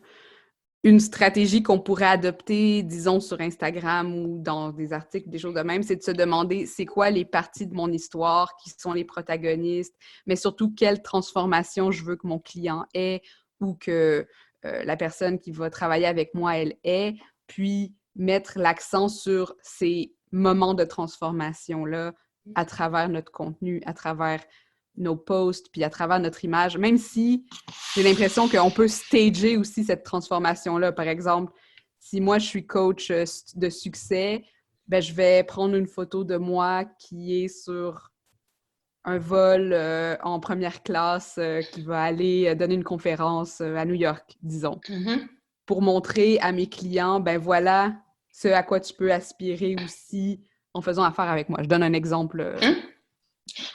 une stratégie qu'on pourrait adopter, disons, sur Instagram ou dans des articles, des choses de même, c'est de se demander c'est quoi les parties de mon histoire, qui sont les protagonistes, mais surtout quelle transformation je veux que mon client ait ou que la personne qui va travailler avec moi, elle ait, puis mettre l'accent sur ces moments de transformation-là à travers notre contenu, à travers nos posts, puis à travers notre image, même si j'ai l'impression qu'on peut stager aussi cette transformation-là. Par exemple, si moi, je suis coach de succès, ben, je vais prendre une photo de moi qui est sur un vol en première classe qui va aller donner une conférence à New York, disons, pour montrer à mes clients, ben voilà ce à quoi tu peux aspirer aussi en faisant affaire avec moi. Je donne un exemple.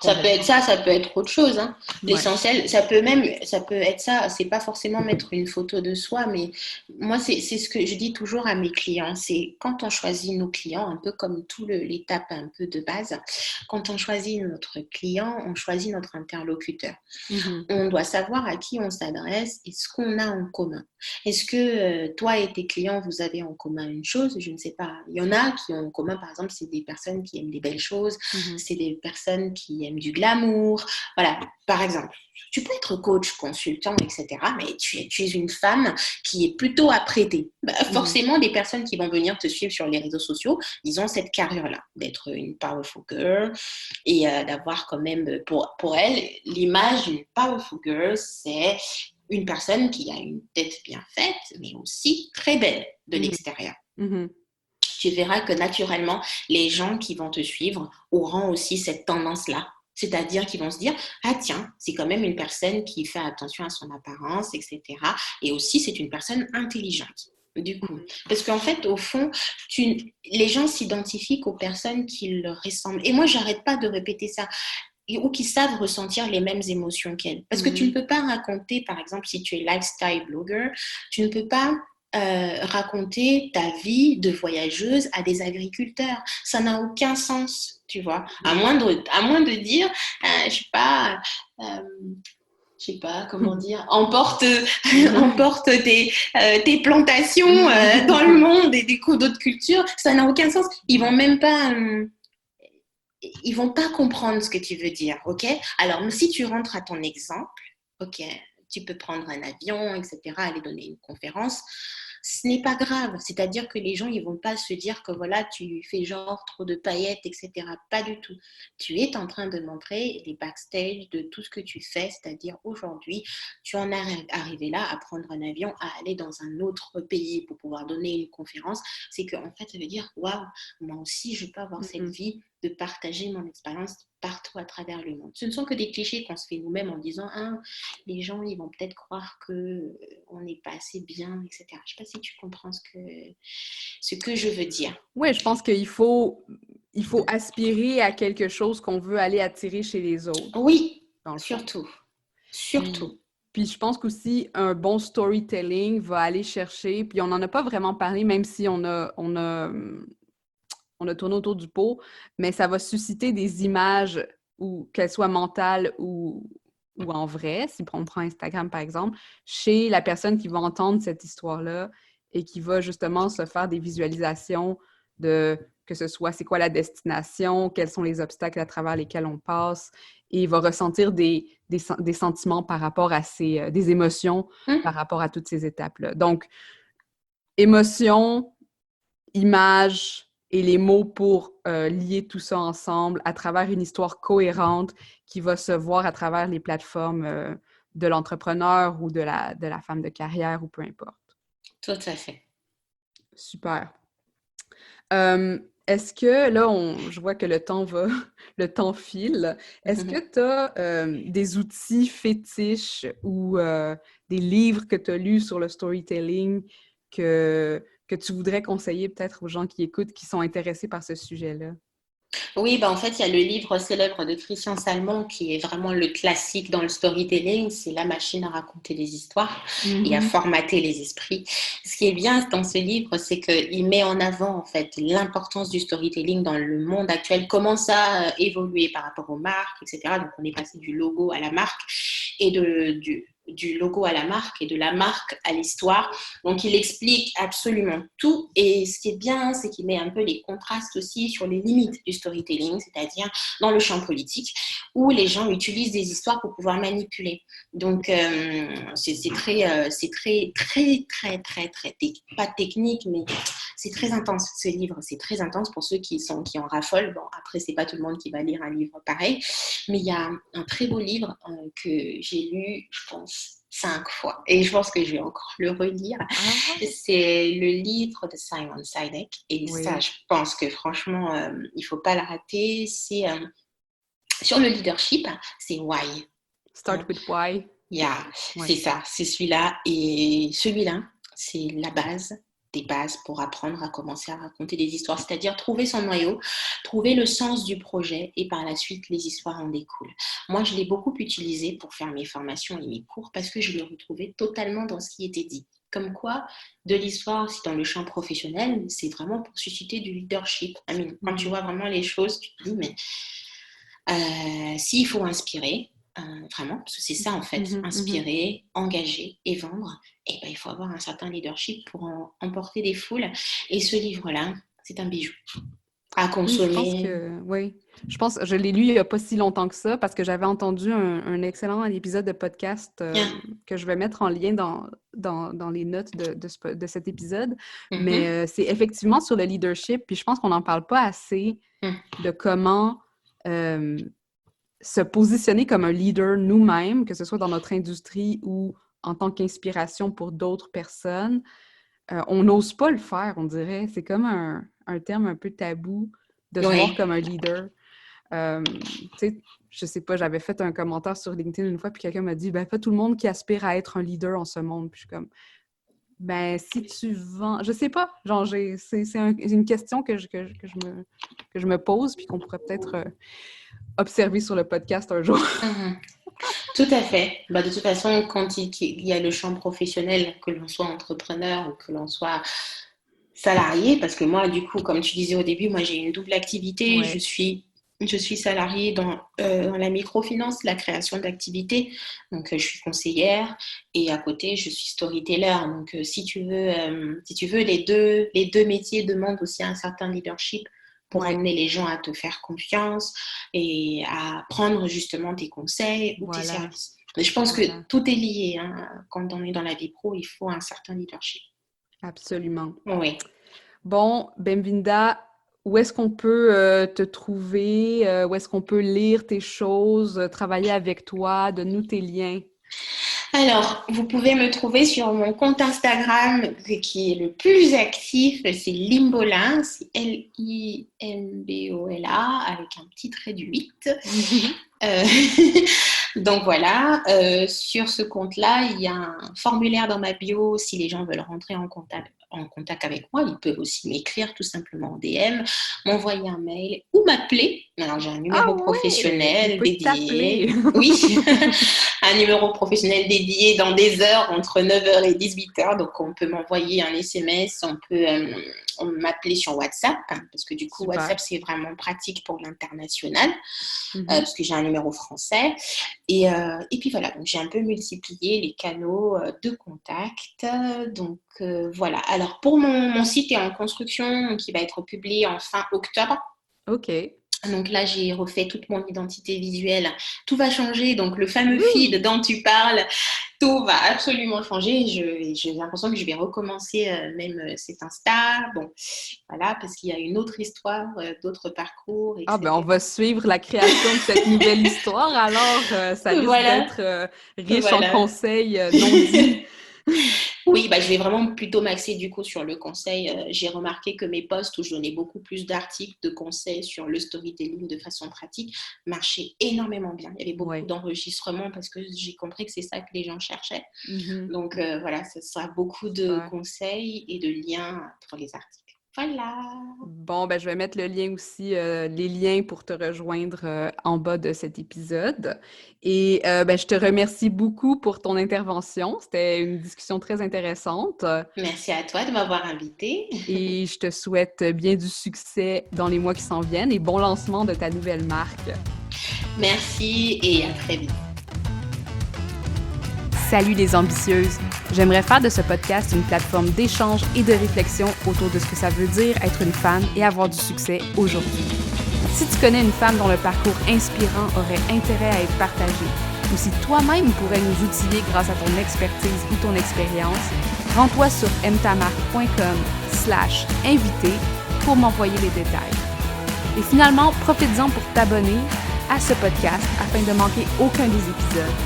Ça peut être ça, ça peut être autre chose. Hein. L'essentiel, ça peut être ça. C'est pas forcément mettre une photo de soi, mais moi, c'est ce que je dis toujours à mes clients. C'est quand on choisit nos clients, un peu comme l'étape un peu de base, quand on choisit notre client, on choisit notre interlocuteur. On doit savoir à qui on s'adresse et ce qu'on a en commun. Est-ce que toi et tes clients, vous avez en commun une chose? Je ne sais pas. Il y en a qui ont en commun, par exemple, c'est des personnes qui aiment des belles choses, c'est des personnes qui aiment du glamour. Voilà, par exemple. Tu peux être coach, consultant, etc., mais tu es une femme qui est plutôt apprêtée. Forcément, des personnes qui vont venir te suivre sur les réseaux sociaux, ils ont cette carrure-là, d'être une powerful girl et d'avoir quand même, pour elle, l'image d'une powerful girl, c'est une personne qui a une tête bien faite, mais aussi très belle de l'extérieur. Tu verras que naturellement, les gens qui vont te suivre auront aussi cette tendance-là. C'est-à-dire qu'ils vont se dire « Ah tiens, c'est quand même une personne qui fait attention à son apparence, etc. » Et aussi, c'est une personne intelligente. Du coup, parce qu'en fait, au fond, les gens s'identifient aux personnes qui leur ressemblent. Et moi, j'arrête pas de répéter ça. Ou qui savent ressentir les mêmes émotions qu'elles. Parce que tu ne peux pas raconter, par exemple, si tu es lifestyle blogger, tu ne peux pas raconter ta vie de voyageuse à des agriculteurs. Ça n'a aucun sens, tu vois. À moins de dire, je sais pas comment dire, emporte tes plantations dans le monde et des cours d'autres cultures, ça n'a aucun sens. Ils vont même pas... ils vont pas comprendre ce que tu veux dire, ok? Alors, si tu rentres à ton exemple, ok, tu peux prendre un avion, etc., aller donner une conférence, ce n'est pas grave. C'est-à-dire que les gens, ils vont pas se dire que voilà, tu fais genre trop de paillettes, etc. Pas du tout. Tu es en train de montrer les backstage de tout ce que tu fais, c'est-à-dire aujourd'hui, tu en es arrivé là à prendre un avion, à aller dans un autre pays pour pouvoir donner une conférence. C'est qu'en fait, ça veut dire, waouh, moi aussi, je peux avoir cette vie de partager mon expérience partout à travers le monde. Ce ne sont que des clichés qu'on se fait nous-mêmes en disant les gens ils vont peut-être croire qu'on n'est pas assez bien, etc. Je ne sais pas si tu comprends ce que je veux dire. Oui, je pense qu'il faut il faut aspirer à quelque chose qu'on veut aller attirer chez les autres, Oui, dans le fond. surtout. Puis, puis je pense qu'aussi, un bon storytelling va aller chercher, puis on n'en a pas vraiment parlé, même si on a tourné autour du pot, mais ça va susciter des images, ou qu'elles soient mentales ou en vrai, si on prend Instagram par exemple, chez la personne qui va entendre cette histoire-là et qui va justement se faire des visualisations de que ce soit c'est quoi la destination, quels sont les obstacles à travers lesquels on passe, et il va ressentir des sentiments par rapport à des émotions par rapport à toutes ces étapes-là. Donc, émotions, images et les mots pour lier tout ça ensemble à travers une histoire cohérente qui va se voir à travers les plateformes de l'entrepreneur ou de la femme de carrière ou peu importe. Tout à fait. Super. Est-ce que, là, je vois que le temps file. Est-ce que tu as des outils fétiches ou des livres que tu as lus sur le storytelling que tu voudrais conseiller peut-être aux gens qui écoutent, qui sont intéressés par ce sujet-là? Oui, en fait, il y a le livre célèbre de Christian Salmon qui est vraiment le classique dans le storytelling. C'est la machine à raconter des histoires et à formater les esprits. Ce qui est bien dans ce livre, c'est qu'il met en avant en fait l'importance du storytelling dans le monde actuel, comment ça a évolué par rapport aux marques, etc. Donc, on est passé du logo à la marque et du logo à la marque et de la marque à l'histoire. Donc, il explique absolument tout. Et ce qui est bien, c'est qu'il met un peu les contrastes aussi sur les limites du storytelling, c'est-à-dire dans le champ politique, où les gens utilisent des histoires pour pouvoir manipuler. Donc, c'est pas technique, mais c'est très intense, ce livre. C'est très intense pour ceux qui en raffolent. Bon, après, c'est pas tout le monde qui va lire un livre pareil. Mais il y a un très beau livre que j'ai lu, je pense, 5 fois. Et je pense que je vais encore le relire. C'est le livre de Simon Sinek. Et ça, je pense que franchement, il ne faut pas le rater. C'est sur le leadership, c'est Why. Start with Why. C'est ça, c'est celui-là. Et celui-là, c'est la base des bases pour apprendre à commencer à raconter des histoires, c'est-à-dire trouver son noyau, trouver le sens du projet et par la suite, les histoires en découlent. Moi, je l'ai beaucoup utilisé pour faire mes formations et mes cours parce que je le retrouvais totalement dans ce qui était dit. Comme quoi, de l'histoire, si dans le champ professionnel, c'est vraiment pour susciter du leadership. Quand tu vois vraiment les choses, tu te dis, mais s'il faut inspirer, vraiment, parce que c'est ça en fait, inspirer, engager et vendre, et il faut avoir un certain leadership pour emporter des foules. Et ce livre-là, c'est un bijou à consommer. Je pense que je l'ai lu il n'y a pas si longtemps que ça parce que j'avais entendu un excellent épisode de podcast que je vais mettre en lien dans les notes de cet épisode. Mais c'est effectivement sur le leadership, puis je pense qu'on n'en parle pas assez de comment se positionner comme un leader nous-mêmes, que ce soit dans notre industrie ou en tant qu'inspiration pour d'autres personnes. On n'ose pas le faire, on dirait. C'est comme un terme un peu tabou de se voir comme un leader. Tu sais, je sais pas, j'avais fait un commentaire sur LinkedIn une fois, puis quelqu'un m'a dit, pas tout le monde qui aspire à être un leader en ce monde. Puis je suis comme, si tu vends... Je sais pas, genre, c'est une question que je me pose, puis qu'on pourrait peut-être observer sur le podcast un jour. Tout à fait. De toute façon, quand il y a le champ professionnel, que l'on soit entrepreneur ou que l'on soit salarié, parce que moi, du coup, comme tu disais au début, moi j'ai une double activité. Je suis salariée dans la microfinance, la création d'activités. Donc, je suis conseillère et à côté, je suis storyteller. Donc, si tu veux, les deux métiers demandent aussi un certain leadership pour emmener les gens à te faire confiance et à prendre justement tes conseils ou tes services. Mais je pense que tout est lié. Quand on est dans la vie pro, il faut un certain leadership. Absolument. Oui. Bon, Bemvinda, où est-ce qu'on peut te trouver? Où est-ce qu'on peut lire tes choses, travailler avec toi? Donne-nous tes liens. Alors, vous pouvez me trouver sur mon compte Instagram qui est le plus actif, c'est Limbola, c'est Limbola avec un petit trait du 8. Donc voilà, sur ce compte-là, il y a un formulaire dans ma bio si les gens veulent rentrer en contact en contact avec moi, ils peuvent aussi m'écrire tout simplement en DM, m'envoyer un mail ou m'appeler. Alors, j'ai un numéro professionnel dédié. Oui, un numéro professionnel dédié dans des heures entre 9h et 18h. Donc, on peut m'envoyer un SMS, on peut m'appeler sur WhatsApp, parce que du coup, Super. WhatsApp, c'est vraiment pratique pour l'international, parce que j'ai un numéro français. Et puis voilà, donc j'ai un peu multiplié les canaux de contact. Donc voilà. Alors, pour mon site est en construction, qui va être publié en fin octobre. OK. Donc là, j'ai refait toute mon identité visuelle. Tout va changer. Donc, le fameux feed dont tu parles, tout va absolument changer. J'ai l'impression que je vais recommencer même cet Insta. Bon, voilà, parce qu'il y a une autre histoire, d'autres parcours, etc. Ah, ben on va suivre la création de cette nouvelle histoire. Alors, ça risque d'être riche en conseils non dits. Oui, je vais vraiment plutôt m'axer du coup sur le conseil. J'ai remarqué que mes posts où je donnais beaucoup plus d'articles, de conseils sur le storytelling de façon pratique marchaient énormément bien. Il y avait beaucoup d'enregistrements parce que j'ai compris que c'est ça que les gens cherchaient. Donc voilà, ce sera beaucoup de conseils et de liens pour les articles. Voilà. Bon, je vais mettre le lien aussi, les liens pour te rejoindre en bas de cet épisode. Et je te remercie beaucoup pour ton intervention. C'était une discussion très intéressante. Merci à toi de m'avoir invitée. Et je te souhaite bien du succès dans les mois qui s'en viennent et bon lancement de ta nouvelle marque. Merci et à très vite. Salut les ambitieuses! J'aimerais faire de ce podcast une plateforme d'échange et de réflexion autour de ce que ça veut dire être une femme et avoir du succès aujourd'hui. Si tu connais une femme dont le parcours inspirant aurait intérêt à être partagé, ou si toi-même pourrais nous outiller grâce à ton expertise ou ton expérience, rends-toi sur mtamarque.com/invité pour m'envoyer les détails. Et finalement, profites-en pour t'abonner à ce podcast afin de manquer aucun des épisodes.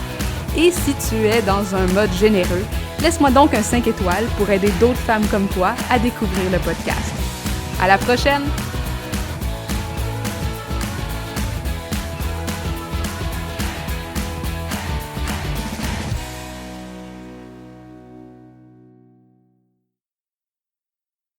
Et si tu es dans un mode généreux, laisse-moi donc un 5 étoiles pour aider d'autres femmes comme toi à découvrir le podcast. À la prochaine!